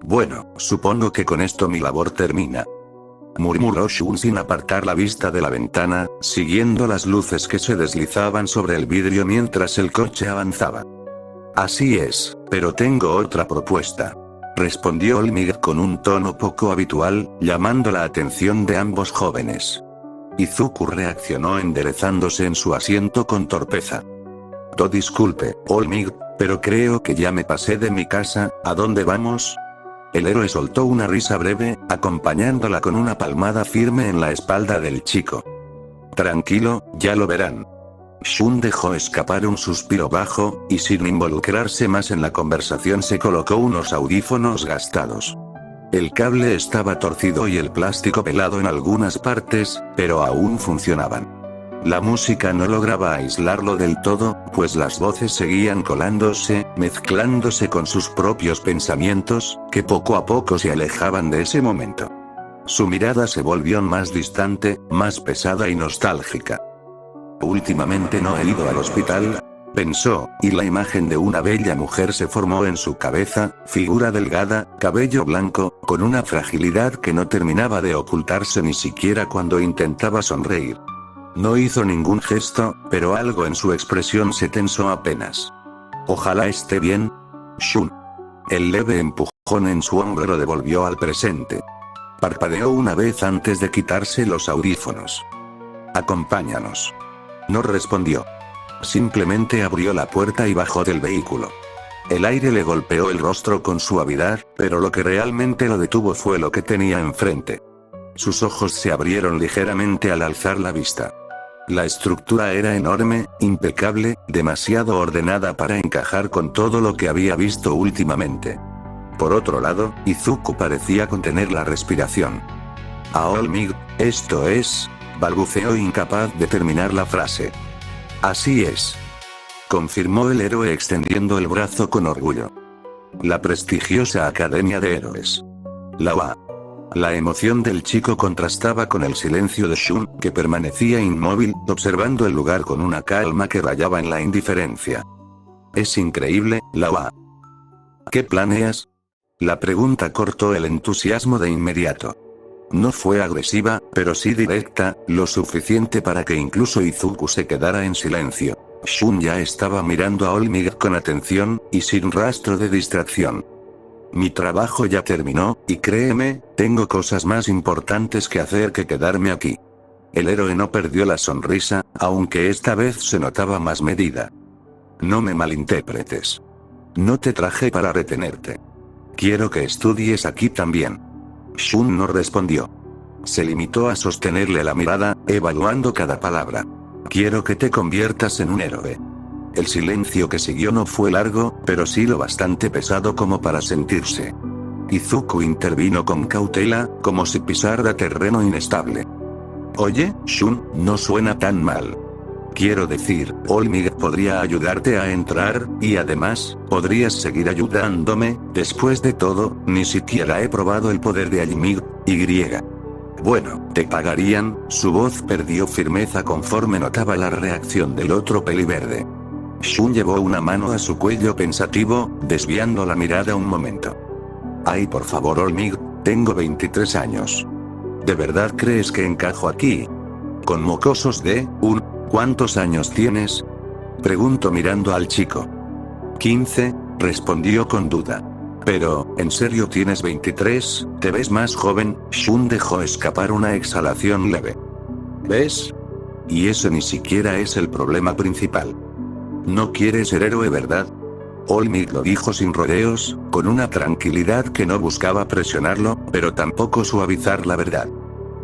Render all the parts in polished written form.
Bueno, supongo que con esto mi labor termina. Murmuró Shun sin apartar la vista de la ventana, siguiendo las luces que se deslizaban sobre el vidrio mientras el coche avanzaba. Así es, pero tengo otra propuesta. Respondió Olmig con un tono poco habitual, llamando la atención de ambos jóvenes. Izuku reaccionó enderezándose en su asiento con torpeza. Disculpe, Olmig, pero creo que ya me pasé de mi casa, ¿a dónde vamos? El héroe soltó una risa breve, acompañándola con una palmada firme en la espalda del chico. Tranquilo, ya lo verán. Shun dejó escapar un suspiro bajo, y sin involucrarse más en la conversación se colocó unos audífonos gastados. El cable estaba torcido y el plástico pelado en algunas partes, pero aún funcionaban. La música no lograba aislarlo del todo, pues las voces seguían colándose, mezclándose con sus propios pensamientos, que poco a poco se alejaban de ese momento. Su mirada se volvió más distante, más pesada y nostálgica. Últimamente no he ido al hospital, pensó, y la imagen de una bella mujer se formó en su cabeza, figura delgada, cabello blanco, con una fragilidad que no terminaba de ocultarse ni siquiera cuando intentaba sonreír. No hizo ningún gesto, pero algo en su expresión se tensó apenas. Ojalá esté bien. Shun. El leve empujón en su hombro lo devolvió al presente. Parpadeó una vez antes de quitarse los audífonos. Acompáñanos. No respondió. Simplemente abrió la puerta y bajó del vehículo. El aire le golpeó el rostro con suavidad, pero lo que realmente lo detuvo fue lo que tenía enfrente. Sus ojos se abrieron ligeramente al alzar la vista. La estructura era enorme, impecable, demasiado ordenada para encajar con todo lo que había visto últimamente. Por otro lado, Izuku parecía contener la respiración. Olmig, esto es, balbuceó incapaz de terminar la frase. Así es. Confirmó el héroe extendiendo el brazo con orgullo. La prestigiosa Academia de Héroes. La UA. La emoción del chico contrastaba con el silencio de Shun, que permanecía inmóvil, observando el lugar con una calma que rayaba en la indiferencia. Es increíble, la UA. ¿Qué planeas? La pregunta cortó el entusiasmo de inmediato. No fue agresiva, pero sí directa, lo suficiente para que incluso Izuku se quedara en silencio. Shun ya estaba mirando a Olmig con atención, y sin rastro de distracción. Mi trabajo ya terminó, y créeme, tengo cosas más importantes que hacer que quedarme aquí. El héroe no perdió la sonrisa, aunque esta vez se notaba más medida. No me malinterpretes. No te traje para retenerte. Quiero que estudies aquí también. Shun no respondió. Se limitó a sostenerle la mirada, evaluando cada palabra. Quiero que te conviertas en un héroe. El silencio que siguió no fue largo, pero sí lo bastante pesado como para sentirse. Izuku intervino con cautela, como si pisara terreno inestable. Oye, Shun, no suena tan mal. Quiero decir, Olmig podría ayudarte a entrar, y además, podrías seguir ayudándome. Después de todo, ni siquiera he probado el poder de Olmig, Y. Bueno, te pagarían. Su voz perdió firmeza conforme notaba la reacción del otro peliverde. Shun llevó una mano a su cuello pensativo, desviando la mirada un momento. Ay, por favor, Olmig, tengo 23 años. ¿De verdad crees que encajo aquí? Con mocosos de, ¿cuántos años tienes? Preguntó mirando al chico. 15, respondió con duda. Pero, ¿en serio tienes 23? ¿Te ves más joven? Shun dejó escapar una exhalación leve. ¿Ves? Y ese ni siquiera es el problema principal. No quieres ser héroe, ¿verdad? Olmig lo dijo sin rodeos, con una tranquilidad que no buscaba presionarlo, pero tampoco suavizar la verdad.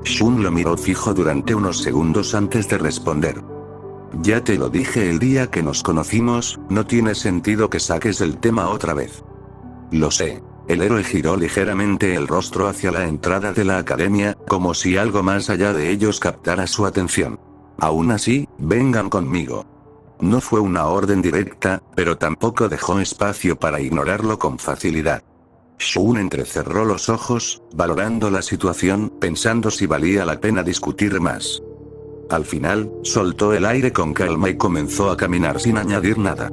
Shun lo miró fijo durante unos segundos antes de responder. Ya te lo dije el día que nos conocimos, no tiene sentido que saques el tema otra vez. Lo sé. El héroe giró ligeramente el rostro hacia la entrada de la academia, como si algo más allá de ellos captara su atención. Aún así, vengan conmigo. No fue una orden directa, pero tampoco dejó espacio para ignorarlo con facilidad. Shun entrecerró los ojos, valorando la situación, pensando si valía la pena discutir más. Al final, soltó el aire con calma y comenzó a caminar sin añadir nada.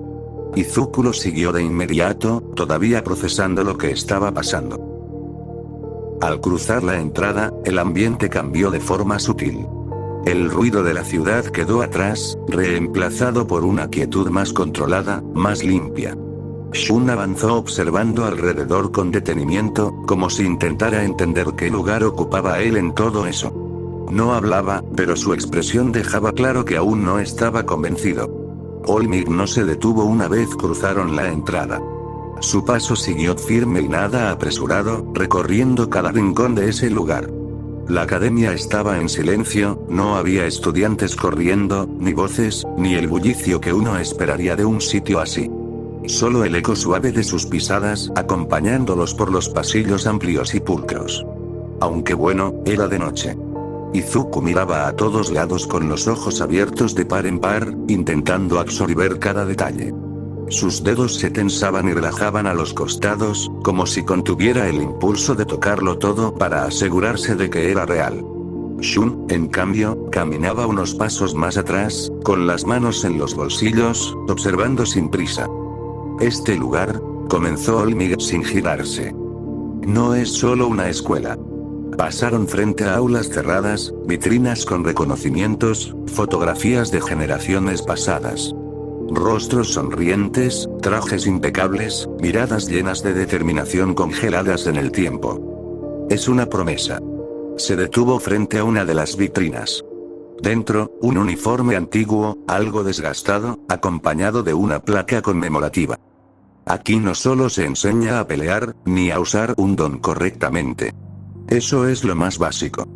Izuku lo siguió de inmediato, todavía procesando lo que estaba pasando. Al cruzar la entrada, el ambiente cambió de forma sutil. El ruido de la ciudad quedó atrás, reemplazado por una quietud más controlada, más limpia. Shun avanzó observando alrededor con detenimiento, como si intentara entender qué lugar ocupaba él en todo eso. No hablaba, pero su expresión dejaba claro que aún no estaba convencido. Olmig no se detuvo una vez cruzaron la entrada. Su paso siguió firme y nada apresurado, recorriendo cada rincón de ese lugar. La academia estaba en silencio, no había estudiantes corriendo, ni voces, ni el bullicio que uno esperaría de un sitio así. Solo el eco suave de sus pisadas, acompañándolos por los pasillos amplios y pulcros. Aunque bueno, era de noche. Izuku miraba a todos lados con los ojos abiertos de par en par, intentando absorber cada detalle. Sus dedos se tensaban y relajaban a los costados, como si contuviera el impulso de tocarlo todo para asegurarse de que era real. Shun, en cambio, caminaba unos pasos más atrás, con las manos en los bolsillos, observando sin prisa. Este lugar, comenzó Olmig sin girarse. No es solo una escuela. Pasaron frente a aulas cerradas, vitrinas con reconocimientos, fotografías de generaciones pasadas. Rostros sonrientes, trajes impecables, miradas llenas de determinación congeladas en el tiempo. Es una promesa. Se detuvo frente a una de las vitrinas. Dentro, un uniforme antiguo, algo desgastado, acompañado de una placa conmemorativa. Aquí no solo se enseña a pelear, ni a usar un don correctamente. Eso es lo más básico.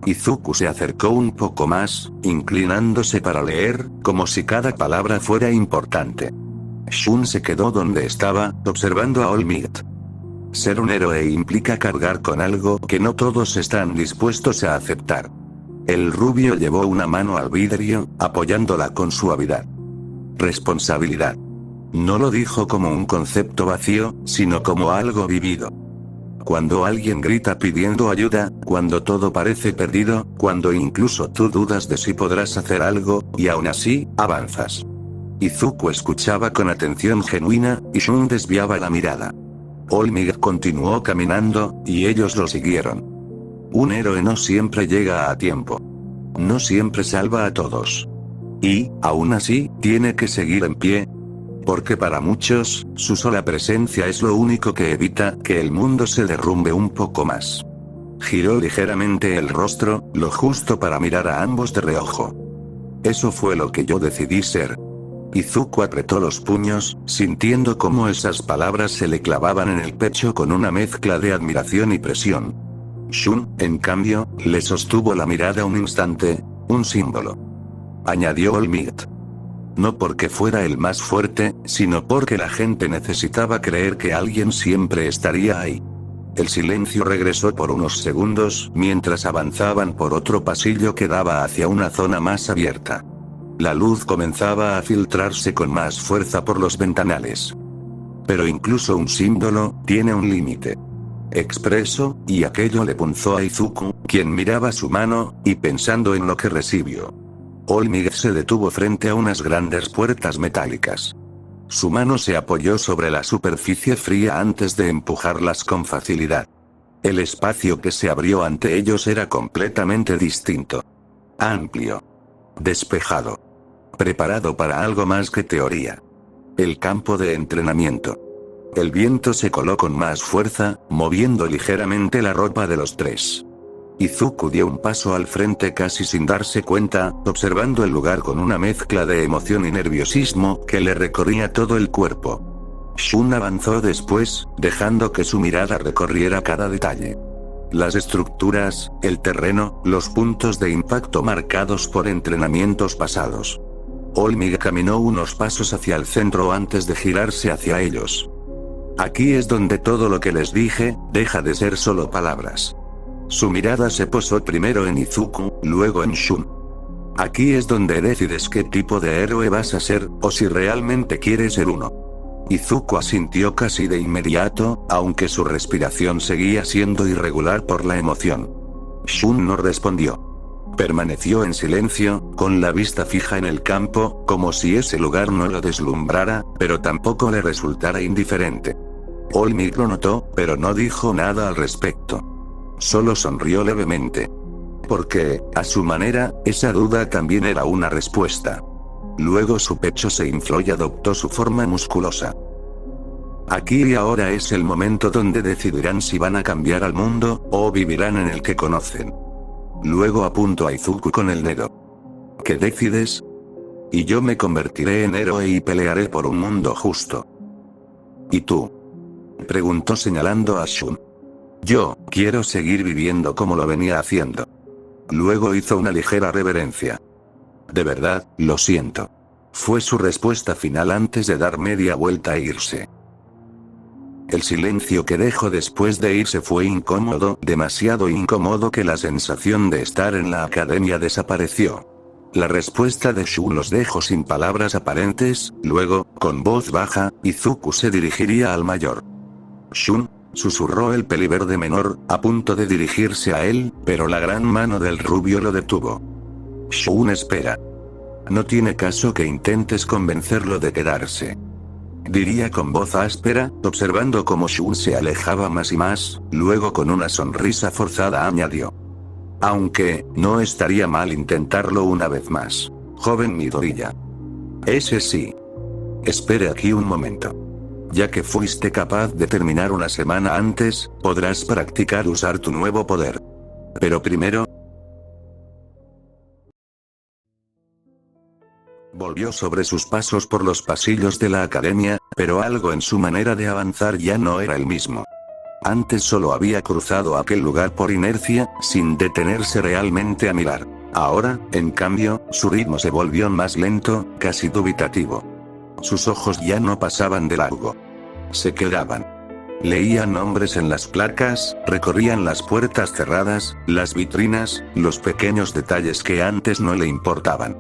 Izuku se acercó un poco más, inclinándose para leer, como si cada palabra fuera importante. Shun se quedó donde estaba, observando a Olmig. Ser un héroe implica cargar con algo que no todos están dispuestos a aceptar. El rubio llevó una mano al vidrio, apoyándola con suavidad. Responsabilidad. No lo dijo como un concepto vacío, sino como algo vivido. Cuando alguien grita pidiendo ayuda, cuando todo parece perdido, cuando incluso tú dudas de si podrás hacer algo, y aún así, avanzas. Izuku escuchaba con atención genuina, y Shun desviaba la mirada. Olmig continuó caminando, y ellos lo siguieron. Un héroe no siempre llega a tiempo. No siempre salva a todos. Y, aún así, tiene que seguir en pie. Porque para muchos, su sola presencia es lo único que evita que el mundo se derrumbe un poco más. Giró ligeramente el rostro, lo justo para mirar a ambos de reojo. Eso fue lo que yo decidí ser. Izuku apretó los puños, sintiendo cómo esas palabras se le clavaban en el pecho con una mezcla de admiración y presión. Shun, en cambio, le sostuvo la mirada un instante, un símbolo. Añadió Olmig. No porque fuera el más fuerte, sino porque la gente necesitaba creer que alguien siempre estaría ahí. El silencio regresó por unos segundos, mientras avanzaban por otro pasillo que daba hacia una zona más abierta. La luz comenzaba a filtrarse con más fuerza por los ventanales. Pero incluso un símbolo, tiene un límite. Expreso, y aquello le punzó a Izuku, quien miraba su mano, y pensando en lo que recibió. Olmig se detuvo frente a unas grandes puertas metálicas. Su mano se apoyó sobre la superficie fría antes de empujarlas con facilidad. El espacio que se abrió ante ellos era completamente distinto. Amplio. Despejado. Preparado para algo más que teoría. El campo de entrenamiento. El viento se coló con más fuerza, moviendo ligeramente la ropa de los tres. Izuku dio un paso al frente casi sin darse cuenta, observando el lugar con una mezcla de emoción y nerviosismo que le recorría todo el cuerpo. Shun avanzó después, dejando que su mirada recorriera cada detalle. Las estructuras, el terreno, los puntos de impacto marcados por entrenamientos pasados. Olmig caminó unos pasos hacia el centro antes de girarse hacia ellos. Aquí es donde todo lo que les dije, deja de ser solo palabras. Su mirada se posó primero en Izuku, luego en Shun. Aquí es donde decides qué tipo de héroe vas a ser, o si realmente quieres ser uno. Izuku asintió casi de inmediato, aunque su respiración seguía siendo irregular por la emoción. Shun no respondió. Permaneció en silencio, con la vista fija en el campo, como si ese lugar no lo deslumbrara, pero tampoco le resultara indiferente. Olmig lo notó, pero no dijo nada al respecto. Solo sonrió levemente. Porque, a su manera, esa duda también era una respuesta. Luego su pecho se infló y adoptó su forma musculosa. Aquí y ahora es el momento donde decidirán si van a cambiar al mundo, o vivirán en el que conocen. Luego apuntó a Izuku con el dedo. ¿Qué decides? Y yo me convertiré en héroe y pelearé por un mundo justo. ¿Y tú? Preguntó señalando a Shun. Yo, quiero seguir viviendo como lo venía haciendo. Luego hizo una ligera reverencia. De verdad, lo siento. Fue su respuesta final antes de dar media vuelta e irse. El silencio que dejó después de irse fue incómodo, demasiado incómodo que la sensación de estar en la academia desapareció. La respuesta de Shun los dejó sin palabras aparentes, luego, con voz baja, Izuku se dirigiría al mayor. Shun, susurró el peliverde menor, a punto de dirigirse a él, pero la gran mano del rubio lo detuvo. Shun, espera. No tiene caso que intentes convencerlo de quedarse. Diría con voz áspera, observando cómo Shun se alejaba más y más, luego con una sonrisa forzada añadió. Aunque, no estaría mal intentarlo una vez más. Joven Midoriya. Ese sí. Espere aquí un momento. Ya que fuiste capaz de terminar una semana antes, podrás practicar usar tu nuevo poder. Pero primero... Volvió sobre sus pasos por los pasillos de la academia, pero algo en su manera de avanzar ya no era el mismo. Antes solo había cruzado aquel lugar por inercia, sin detenerse realmente a mirar. Ahora, en cambio, su ritmo se volvió más lento, casi dubitativo. Sus ojos ya no pasaban de largo. Se quedaban. Leían nombres en las placas, recorrían las puertas cerradas, las vitrinas, los pequeños detalles que antes no le importaban.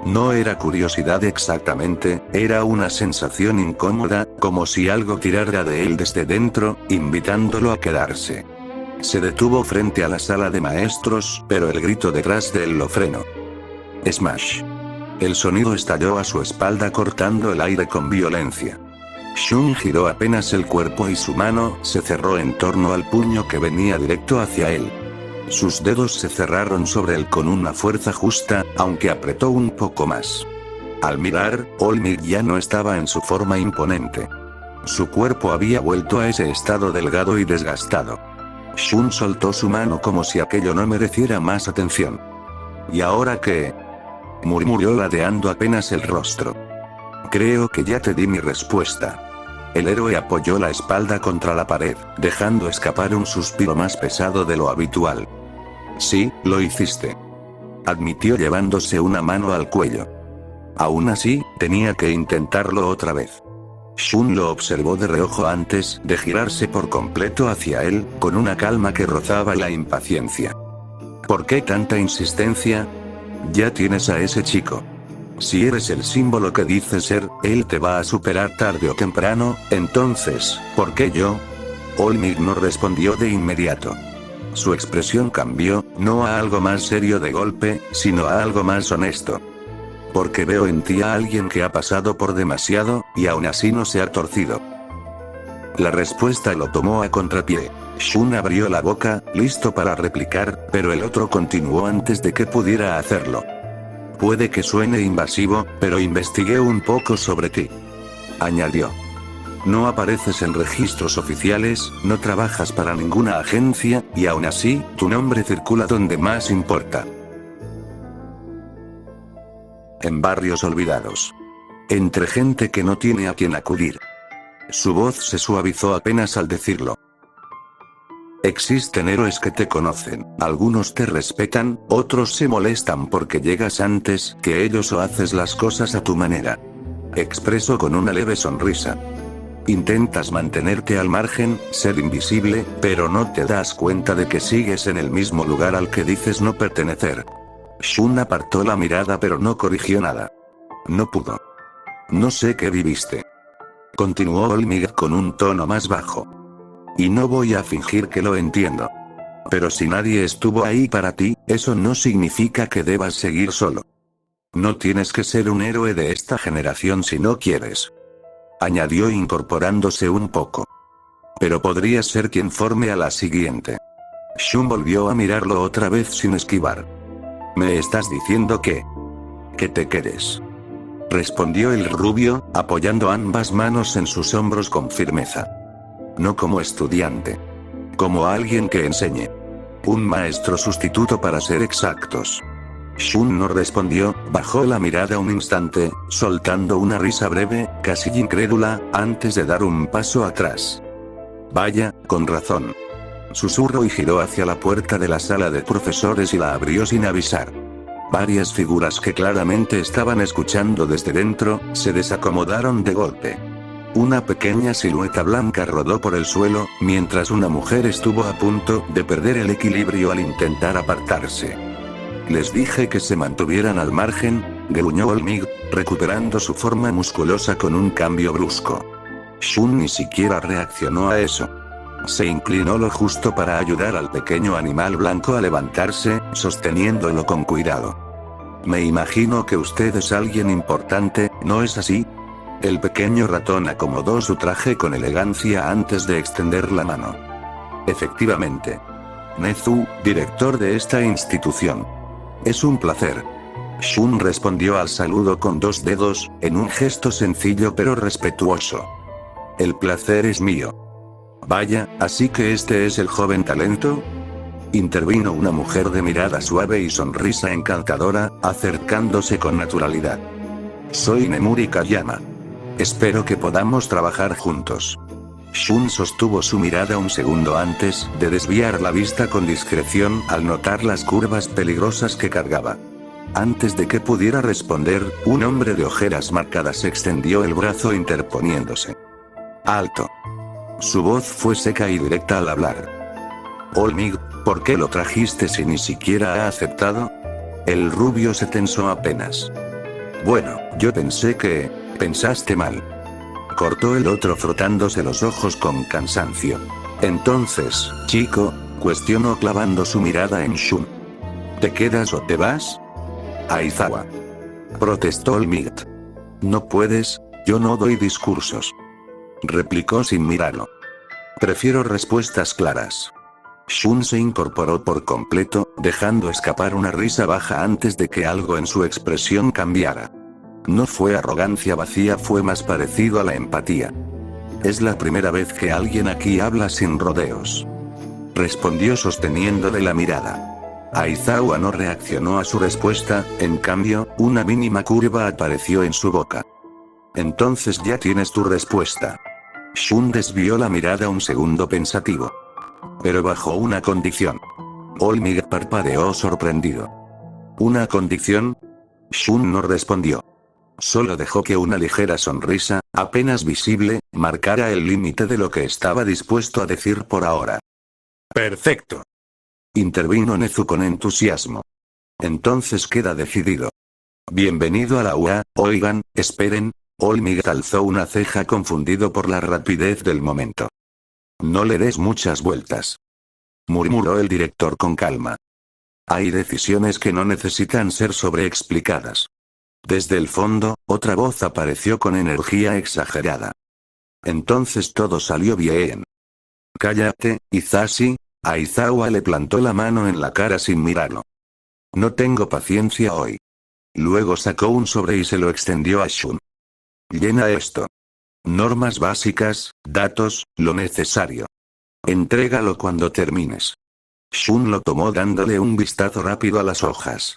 No era curiosidad exactamente, era una sensación incómoda, como si algo tirara de él desde dentro, invitándolo a quedarse. Se detuvo frente a la sala de maestros, pero el grito detrás de él lo frenó. Smash. El sonido estalló a su espalda cortando el aire con violencia. Shun giró apenas el cuerpo y su mano se cerró en torno al puño que venía directo hacia él. Sus dedos se cerraron sobre él con una fuerza justa, aunque apretó un poco más. Al mirar, All-Might ya no estaba en su forma imponente. Su cuerpo había vuelto a ese estado delgado y desgastado. Shun soltó su mano como si aquello no mereciera más atención. ¿Y ahora qué? Murmuró ladeando apenas el rostro. Creo que ya te di mi respuesta. El héroe apoyó la espalda contra la pared, dejando escapar un suspiro más pesado de lo habitual. Sí, lo hiciste. Admitió llevándose una mano al cuello. Aún así, tenía que intentarlo otra vez. Shun lo observó de reojo antes de girarse por completo hacia él, con una calma que rozaba la impaciencia. ¿Por qué tanta insistencia? Ya tienes a ese chico. Si eres el símbolo que dices ser, él te va a superar tarde o temprano, entonces, ¿por qué yo? All-Might no respondió de inmediato. Su expresión cambió, no a algo más serio de golpe, sino a algo más honesto. Porque veo en ti a alguien que ha pasado por demasiado, y aún así no se ha torcido. La respuesta lo tomó a contrapié. Shun abrió la boca, listo para replicar, pero el otro continuó antes de que pudiera hacerlo. Puede que suene invasivo, pero investigué un poco sobre ti. Añadió. No apareces en registros oficiales, no trabajas para ninguna agencia, y aún así, tu nombre circula donde más importa. En barrios olvidados. Entre gente que no tiene a quien acudir. Su voz se suavizó apenas al decirlo. Existen héroes que te conocen, algunos te respetan, otros se molestan porque llegas antes que ellos o haces las cosas a tu manera. Expresó con una leve sonrisa. Intentas mantenerte al margen, ser invisible, pero no te das cuenta de que sigues en el mismo lugar al que dices no pertenecer. Shun apartó la mirada pero no corrigió nada. No pudo. No sé qué viviste. Continuó All-Might con un tono más bajo. Y no voy a fingir que lo entiendo. Pero si nadie estuvo ahí para ti, eso no significa que debas seguir solo. No tienes que ser un héroe de esta generación si no quieres. Añadió incorporándose un poco. Pero podrías ser quien forme a la siguiente. Shun volvió a mirarlo otra vez sin esquivar. ¿Me estás diciendo que te quedes? Respondió el rubio, apoyando ambas manos en sus hombros con firmeza. No como estudiante. Como alguien que enseñe. Un maestro sustituto para ser exactos. Shun no respondió, bajó la mirada un instante, soltando una risa breve, casi incrédula, antes de dar un paso atrás. Vaya, con razón. Susurró y giró hacia la puerta de la sala de profesores y la abrió sin avisar. Varias figuras que claramente estaban escuchando desde dentro, se desacomodaron de golpe. Una pequeña silueta blanca rodó por el suelo, mientras una mujer estuvo a punto de perder el equilibrio al intentar apartarse. Les dije que se mantuvieran al margen, gruñó Olmig, recuperando su forma musculosa con un cambio brusco. Shun ni siquiera reaccionó a eso. Se inclinó lo justo para ayudar al pequeño animal blanco a levantarse, sosteniéndolo con cuidado. Me imagino que usted es alguien importante, ¿no es así? El pequeño ratón acomodó su traje con elegancia antes de extender la mano. Efectivamente. Nezu, director de esta institución. Es un placer. Shun respondió al saludo con 2 dedos, en un gesto sencillo pero respetuoso. El placer es mío. Vaya, ¿así que este es el joven talento? Intervino una mujer de mirada suave y sonrisa encantadora, acercándose con naturalidad. Soy Nemuri Kayama. Espero que podamos trabajar juntos. Shun sostuvo su mirada un segundo antes de desviar la vista con discreción al notar las curvas peligrosas que cargaba. Antes de que pudiera responder, un hombre de ojeras marcadas extendió el brazo interponiéndose. ¡Alto! Su voz fue seca y directa al hablar. Olmig, ¿por qué lo trajiste si ni siquiera ha aceptado? El rubio se tensó apenas. Bueno, yo pensé que... pensaste mal. Cortó el otro frotándose los ojos con cansancio. Entonces, chico, cuestionó clavando su mirada en Shun. ¿Te quedas o te vas? Aizawa. Protestó Olmig. No puedes, yo no doy discursos. Replicó sin mirarlo. Prefiero respuestas claras. Shun se incorporó por completo, dejando escapar una risa baja antes de que algo en su expresión cambiara. No fue arrogancia vacía, fue más parecido a la empatía. Es la primera vez que alguien aquí habla sin rodeos. Respondió sosteniéndole la mirada. Aizawa no reaccionó a su respuesta, en cambio, una mínima curva apareció en su boca. Entonces ya tienes tu respuesta. Shun desvió la mirada un segundo pensativo. Pero bajo una condición. Olmig parpadeó sorprendido. ¿Una condición? Shun no respondió. Solo dejó que una ligera sonrisa, apenas visible, marcara el límite de lo que estaba dispuesto a decir por ahora. Perfecto. Intervino Nezu con entusiasmo. Entonces queda decidido. Bienvenido a la UA, oigan, esperen. Olmig alzó una ceja confundido por la rapidez del momento. No le des muchas vueltas. Murmuró el director con calma. Hay decisiones que no necesitan ser sobreexplicadas. Desde el fondo, otra voz apareció con energía exagerada. Entonces todo salió bien. Cállate, Izashi. Aizawa le plantó la mano en la cara sin mirarlo. No tengo paciencia hoy. Luego sacó un sobre y se lo extendió a Shun. Llena esto. Normas básicas, datos, lo necesario. Entrégalo cuando termines. Shun lo tomó dándole un vistazo rápido a las hojas.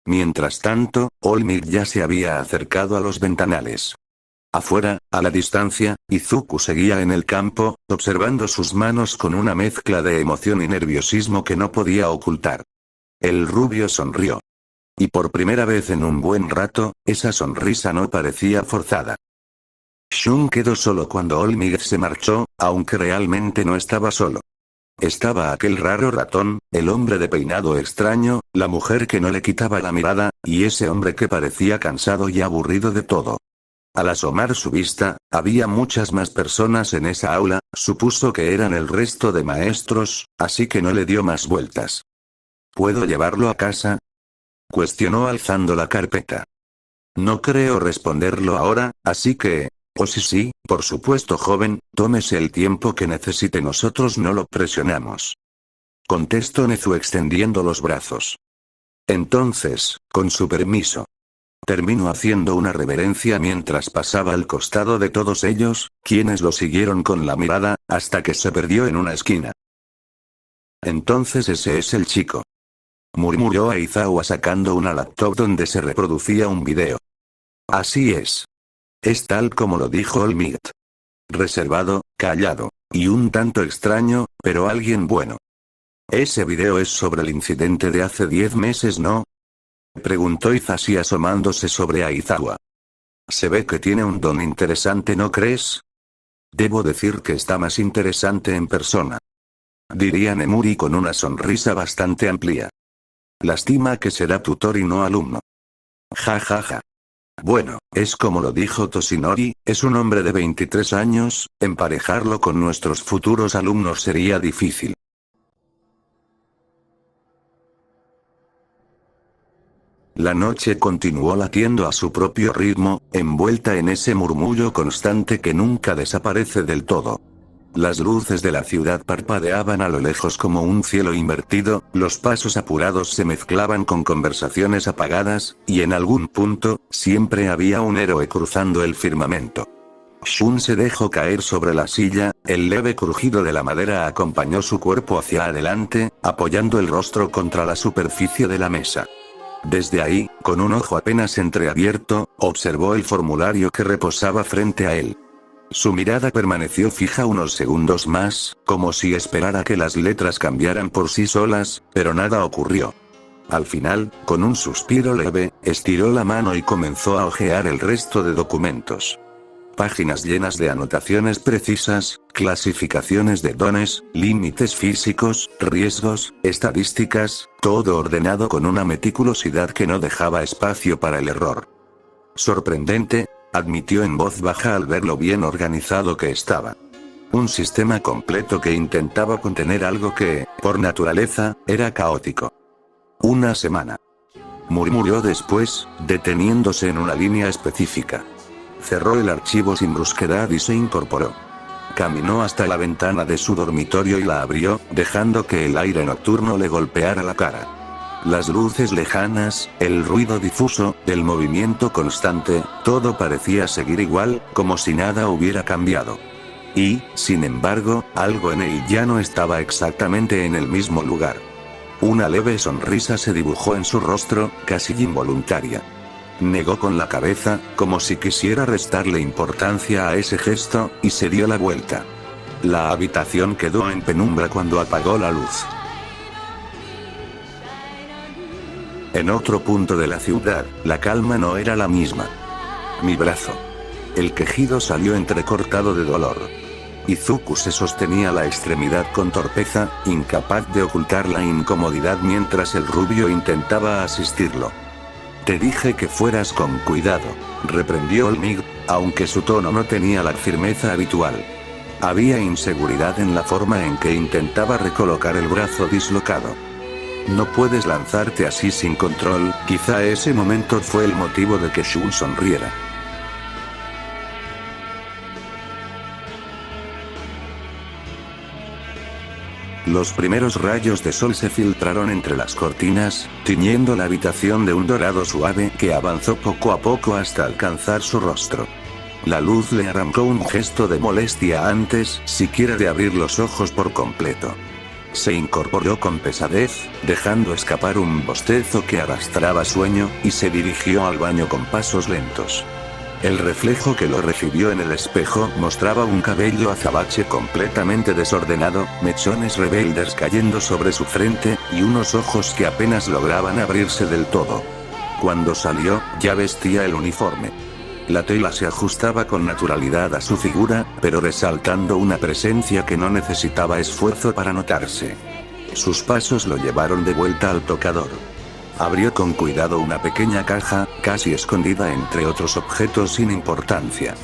Mientras tanto, Olmig ya se había acercado a los ventanales. Afuera, a la distancia, Izuku seguía en el campo, observando sus manos con una mezcla de emoción y nerviosismo que no podía ocultar. El rubio sonrió. Y por primera vez en un buen rato, esa sonrisa no parecía forzada. Shun quedó solo cuando Olmig se marchó, aunque realmente no estaba solo. Estaba aquel raro ratón, el hombre de peinado extraño, la mujer que no le quitaba la mirada, y ese hombre que parecía cansado y aburrido de todo. Al asomar su vista, había muchas más personas en esa aula, supuso que eran el resto de maestros, así que no le dio más vueltas. ¿Puedo llevarlo a casa? Cuestionó alzando la carpeta. No creo responderlo ahora, así que... Oh sí, por supuesto joven, tómese el tiempo que necesite, nosotros no lo presionamos. contestó Nezu extendiendo los brazos. Entonces, con su permiso. Terminó haciendo una reverencia mientras pasaba al costado de todos ellos, quienes lo siguieron con la mirada, hasta que se perdió en una esquina. Entonces ese es el chico. Murmuró Aizawa sacando una laptop donde se reproducía un video. Así es. Es tal como lo dijo Olmigt. Reservado, callado, y un tanto extraño, pero alguien bueno. Ese video es sobre el incidente de hace 10 meses, ¿no? Preguntó Hisashi asomándose sobre Aizawa. Se ve que tiene un don interesante, ¿no crees? Debo decir que está más interesante en persona. Diría Nemuri con una sonrisa bastante amplia. Lástima que será tutor y no alumno. Ja ja ja. Bueno, es como lo dijo Toshinori, es un hombre de 23 años, emparejarlo con nuestros futuros alumnos sería difícil. La noche continuó latiendo a su propio ritmo, envuelta en ese murmullo constante que nunca desaparece del todo. Las luces de la ciudad parpadeaban a lo lejos como un cielo invertido, los pasos apurados se mezclaban con conversaciones apagadas, y en algún punto, siempre había un héroe cruzando el firmamento. Shun se dejó caer sobre la silla, el leve crujido de la madera acompañó su cuerpo hacia adelante, apoyando el rostro contra la superficie de la mesa. Desde ahí, con un ojo apenas entreabierto, observó el formulario que reposaba frente a él. Su mirada permaneció fija unos segundos más, como si esperara que las letras cambiaran por sí solas, pero nada ocurrió. Al final, con un suspiro leve, estiró la mano y comenzó a hojear el resto de documentos. Páginas llenas de anotaciones precisas, clasificaciones de dones, límites físicos, riesgos, estadísticas, todo ordenado con una meticulosidad que no dejaba espacio para el error. Sorprendente, admitió en voz baja al ver lo bien organizado que estaba. Un sistema completo que intentaba contener algo que, por naturaleza, era caótico. Una semana. Murmuró después, deteniéndose en una línea específica. Cerró el archivo sin brusquedad y se incorporó. Caminó hasta la ventana de su dormitorio y la abrió, dejando que el aire nocturno le golpeara la cara. Las luces lejanas, el ruido difuso, el movimiento constante, todo parecía seguir igual, como si nada hubiera cambiado. Y, sin embargo, algo en él ya no estaba exactamente en el mismo lugar. Una leve sonrisa se dibujó en su rostro, casi involuntaria. Negó con la cabeza, como si quisiera restarle importancia a ese gesto, y se dio la vuelta. La habitación quedó en penumbra cuando apagó la luz. En otro punto de la ciudad, la calma no era la misma. Mi brazo. El quejido salió entrecortado de dolor. Izuku se sostenía la extremidad con torpeza, incapaz de ocultar la incomodidad mientras el rubio intentaba asistirlo. Te dije que fueras con cuidado, reprendió Olmigt, aunque su tono no tenía la firmeza habitual. Había inseguridad en la forma en que intentaba recolocar el brazo dislocado. No puedes lanzarte así sin control, quizá ese momento fue el motivo de que Shun sonriera. Los primeros rayos de sol se filtraron entre las cortinas, tiñendo la habitación de un dorado suave que avanzó poco a poco hasta alcanzar su rostro. La luz le arrancó un gesto de molestia antes siquiera de abrir los ojos por completo. Se incorporó con pesadez, dejando escapar un bostezo que arrastraba sueño, y se dirigió al baño con pasos lentos. El reflejo que lo recibió en el espejo mostraba un cabello azabache completamente desordenado, mechones rebeldes cayendo sobre su frente, y unos ojos que apenas lograban abrirse del todo. Cuando salió, ya vestía el uniforme. La tela se ajustaba con naturalidad a su figura, pero resaltando una presencia que no necesitaba esfuerzo para notarse. Sus pasos lo llevaron de vuelta al tocador. Abrió con cuidado una pequeña caja, casi escondida entre otros objetos sin importancia.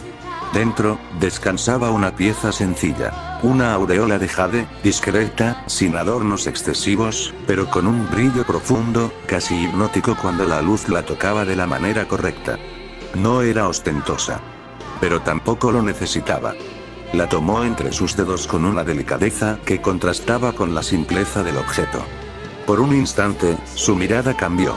Dentro, descansaba una pieza sencilla, una aureola de jade, discreta, sin adornos excesivos, pero con un brillo profundo, casi hipnótico cuando la luz la tocaba de la manera correcta. No era ostentosa. Pero tampoco lo necesitaba. La tomó entre sus dedos con una delicadeza que contrastaba con la simpleza del objeto. Por un instante, su mirada cambió.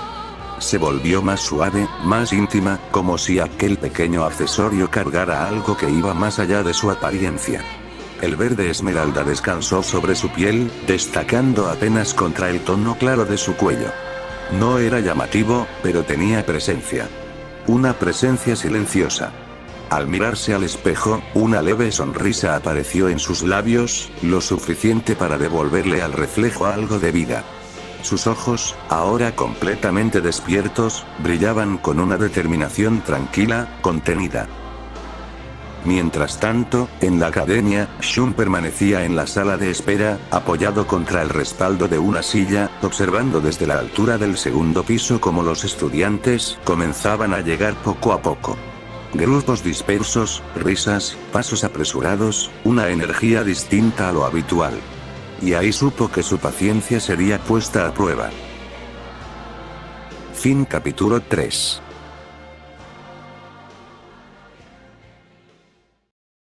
Se volvió más suave, más íntima, como si aquel pequeño accesorio cargara algo que iba más allá de su apariencia. El verde esmeralda descansó sobre su piel, destacando apenas contra el tono claro de su cuello. No era llamativo, pero tenía presencia. Una presencia silenciosa. Al mirarse al espejo, una leve sonrisa apareció en sus labios, lo suficiente para devolverle al reflejo algo de vida. Sus ojos, ahora completamente despiertos, brillaban con una determinación tranquila, contenida. Mientras tanto, en la academia, Shun permanecía en la sala de espera, apoyado contra el respaldo de una silla, observando desde la altura del segundo piso cómo los estudiantes comenzaban a llegar poco a poco. Grupos dispersos, risas, pasos apresurados, una energía distinta a lo habitual. Y ahí supo que su paciencia sería puesta a prueba. Fin capítulo 3.